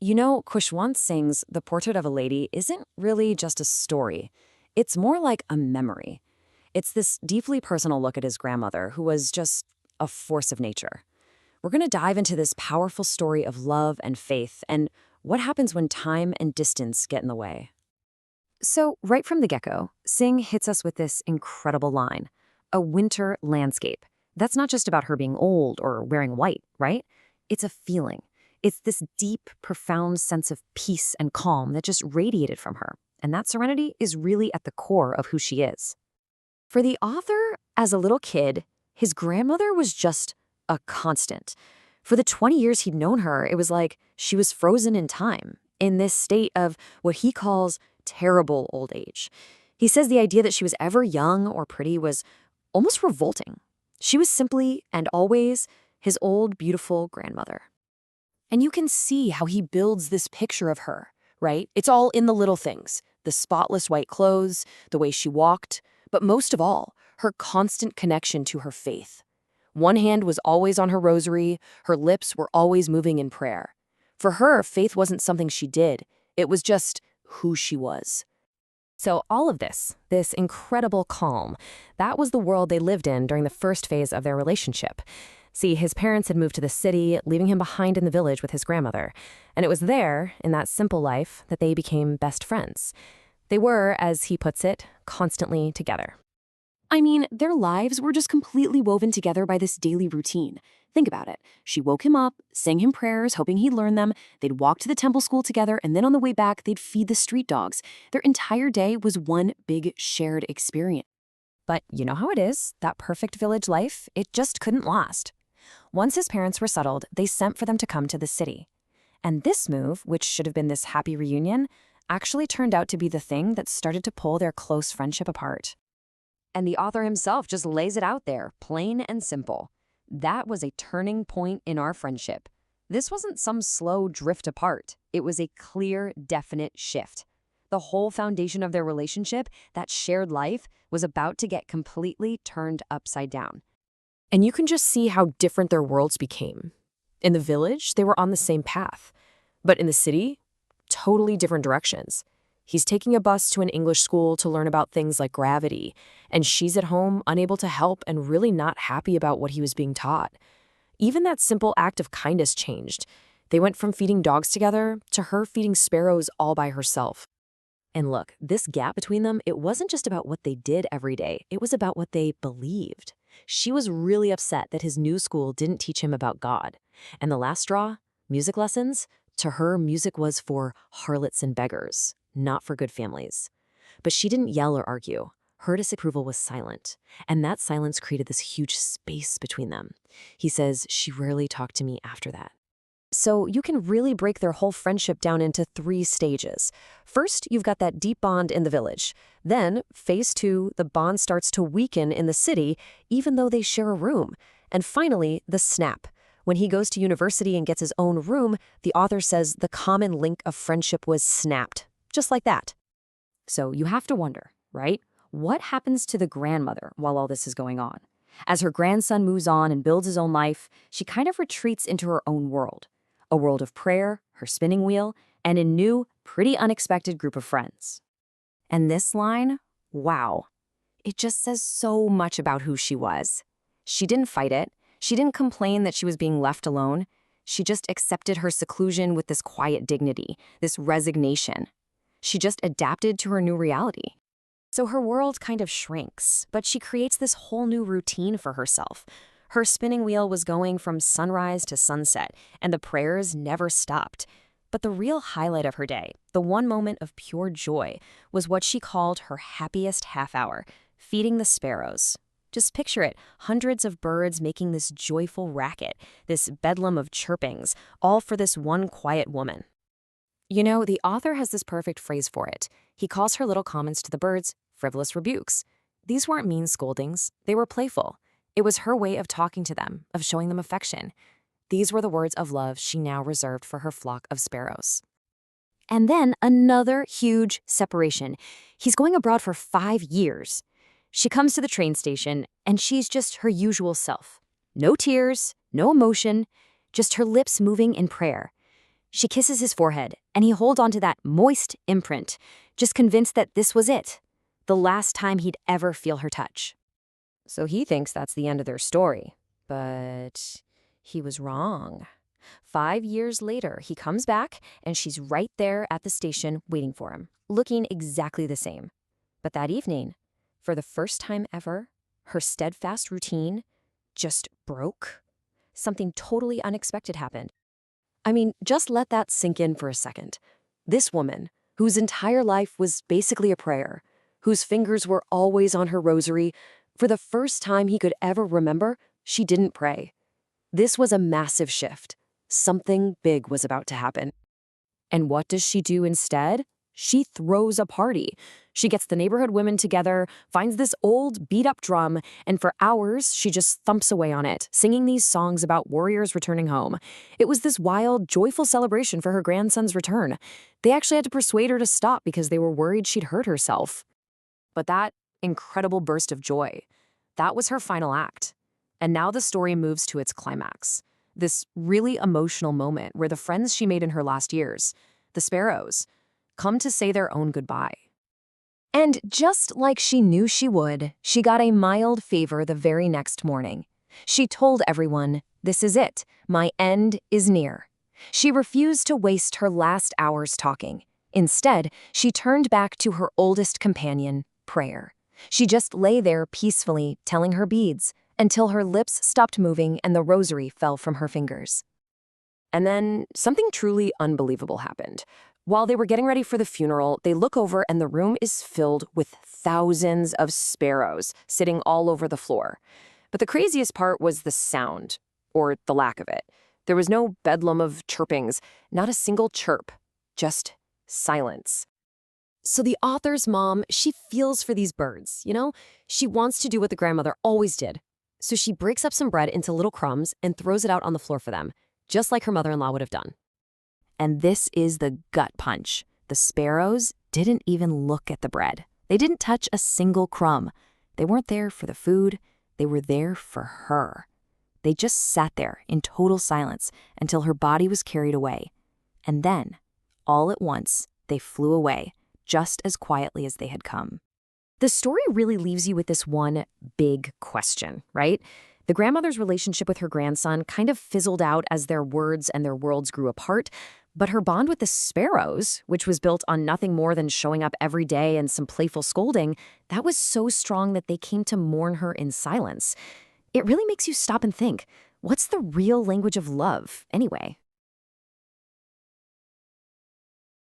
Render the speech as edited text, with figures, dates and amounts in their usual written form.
Khushwant Singh's The Portrait of a Lady isn't really just a story. It's more like a memory. It's this deeply personal look at his grandmother, who was just a force of nature. We're going to dive into this powerful story of love and faith and what happens when time and distance get in the way. So, right from the get-go, Singh hits us with this incredible line, a winter landscape. That's not just about her being old or wearing white, right? It's a feeling. It's this deep, profound sense of peace and calm that just radiated from her. And that serenity is really at the core of who she is. For the author, as a little kid, his grandmother was just a constant. For the 20 years he'd known her, it was like she was frozen in time, in this state of what he calls terrible old age. He says the idea that she was ever young or pretty was almost revolting. She was simply and always his old, beautiful grandmother. And you can see how he builds this picture of her, right? It's all in the little things, the spotless white clothes, the way she walked, but most of all, her constant connection to her faith. One hand was always on her rosary, her lips were always moving in prayer. For her, faith wasn't something she did, it was just who she was. So all of this incredible calm, that was the world they lived in during the first phase of their relationship. See, his parents had moved to the city, leaving him behind in the village with his grandmother. And it was there, in that simple life, that they became best friends. They were, as he puts it, constantly together. I mean, their lives were just completely woven together by this daily routine. Think about it. She woke him up, sang him prayers, hoping he'd learn them. They'd walk to the temple school together, and then on the way back, they'd feed the street dogs. Their entire day was one big shared experience. But you know how it is, that perfect village life, it just couldn't last. Once his parents were settled, they sent for them to come to the city. And this move, which should have been this happy reunion, actually turned out to be the thing that started to pull their close friendship apart. And the author himself just lays it out there, plain and simple. That was a turning point in our friendship. This wasn't some slow drift apart. It was a clear, definite shift. The whole foundation of their relationship, that shared life, was about to get completely turned upside down. And you can just see how different their worlds became. In the village, they were on the same path. But in the city, totally different directions. He's taking a bus to an English school to learn about things like gravity, and she's at home, unable to help and really not happy about what he was being taught. Even that simple act of kindness changed. They went from feeding dogs together to her feeding sparrows all by herself. And look, this gap between them, it wasn't just about what they did every day. It was about what they believed. She was really upset that his new school didn't teach him about God. And the last straw, music lessons, to her, music was for harlots and beggars, not for good families. But she didn't yell or argue. Her disapproval was silent, and that silence created this huge space between them. He says she rarely talked to me after that. So you can really break their whole friendship down into 3 stages. First, you've got that deep bond in the village. Then, phase 2, the bond starts to weaken in the city, even though they share a room. And finally, the snap. When he goes to university and gets his own room, the author says the common link of friendship was snapped, just like that. So you have to wonder, right? What happens to the grandmother while all this is going on? As her grandson moves on and builds his own life, she kind of retreats into her own world. A world of prayer, her spinning wheel, and a new, pretty unexpected group of friends. And this line, wow, it just says so much about who she was. She didn't fight it. She didn't complain that she was being left alone. She just accepted her seclusion with this quiet dignity, this resignation. She just adapted to her new reality. So her world kind of shrinks, but she creates this whole new routine for herself. Her spinning wheel was going from sunrise to sunset, and the prayers never stopped. But the real highlight of her day, the one moment of pure joy, was what she called her happiest half hour, feeding the sparrows. Just picture it, hundreds of birds making this joyful racket, this bedlam of chirpings, all for this one quiet woman. You know, the author has this perfect phrase for it. He calls her little comments to the birds frivolous rebukes. These weren't mean scoldings, they were playful. It was her way of talking to them, of showing them affection. These were the words of love she now reserved for her flock of sparrows. And then another huge separation. He's going abroad for 5 years. She comes to the train station, and she's just her usual self. No tears, no emotion, just her lips moving in prayer. She kisses his forehead, and he holds onto that moist imprint, just convinced that this was it, the last time he'd ever feel her touch. So he thinks that's the end of their story. But he was wrong. 5 years later, he comes back, and she's right there at the station waiting for him, looking exactly the same. But that evening, for the first time ever, her steadfast routine just broke. Something totally unexpected happened. I mean, just let that sink in for a second. This woman, whose entire life was basically a prayer, whose fingers were always on her rosary, for the first time he could ever remember, she didn't pray. This was a massive shift. Something big was about to happen. And what does she do instead? She throws a party. She gets the neighborhood women together, finds this old, beat-up drum, and for hours, she just thumps away on it, singing these songs about warriors returning home. It was this wild, joyful celebration for her grandson's return. They actually had to persuade her to stop because they were worried she'd hurt herself. But that incredible burst of joy, that was her final act. And now the story moves to its climax. This really emotional moment where the friends she made in her last years, the sparrows, come to say their own goodbye. And just like she knew she would, she got a mild favor the very next morning. She told everyone, "This is it. My end is near." She refused to waste her last hours talking. Instead, she turned back to her oldest companion, prayer. She just lay there peacefully, telling her beads, until her lips stopped moving and the rosary fell from her fingers. And then something truly unbelievable happened. While they were getting ready for the funeral, they look over and the room is filled with thousands of sparrows sitting all over the floor. But the craziest part was the sound, or the lack of it. There was no bedlam of chirpings, not a single chirp, just silence. So the author's mom, she feels for these birds, you know? She wants to do what the grandmother always did. So she breaks up some bread into little crumbs and throws it out on the floor for them, just like her mother-in-law would have done. And this is the gut punch. The sparrows didn't even look at the bread. They didn't touch a single crumb. They weren't there for the food. They were there for her. They just sat there in total silence until her body was carried away. And then, all at once, they flew away, just as quietly as they had come. The story really leaves you with this one big question, right? The grandmother's relationship with her grandson kind of fizzled out as their words and their worlds grew apart, but her bond with the sparrows, which was built on nothing more than showing up every day and some playful scolding, that was so strong that they came to mourn her in silence. It really makes you stop and think, what's the real language of love, anyway?